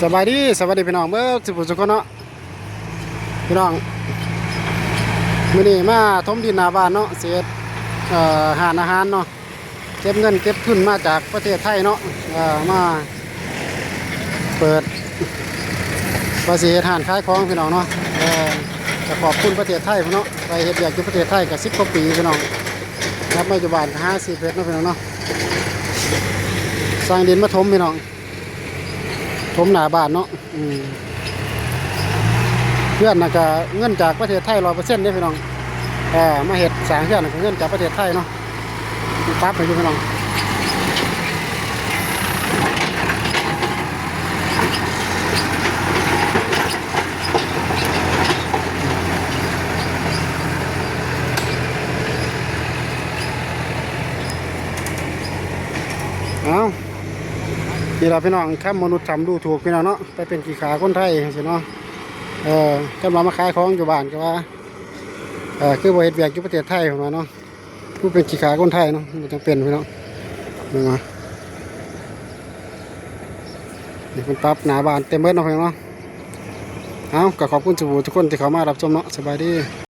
สวัสดีพี่น้องเมื่อสุขเนาะพี่น้องมื้อนี้มาถมดินหน้าบ้านเนาะเสียหารอาหารเนาะเก็บเงินเก็บทุนมาจากประเทศไทยเนาะมาเปิดภาษีทานขายของพี่น้องเนาะจะขอบคุณประเทศไทยพี่น้องไปเฮ็ดอยากอยู่ประเทศไทยกับ10 กว่าปีพี่น้องครับปัจจุบัน50 เฮ็ดเนาะพี่น้องเนาะสร้างดินมาถมพี่น้องถมหน้าบ้านเนาะเพื่อนน่ะก็เงินจากประเทศไทย100%เด้พี่น้องมาเฮ็ดสร้างเพื่อนน่ะก็เงินจากประเทศไทยเนาะปั๊บไปพี่น้องเอานี่ล่ะพี่น้องคำมนุษย์ทำดูถูกพี่น้องเนาะไปเป็นขี้ขาคนไทยสิเนาะกำลังมาขายของอยู่บ้านก็ว่าคือบ่เฮ็ดเวียกอยู่ประเทศไทยของเราเนาะผู้เป็นขี้ขาคนไทยเนาะมันจังเป็นพี่น้องนี่เป็นปั๊บหน้าบ้านเต็มเบิดเนาะพี่น้องเนาะเอาก็ขอบคุณทุกคนที่เข้ามารับชมเนาะสบายดี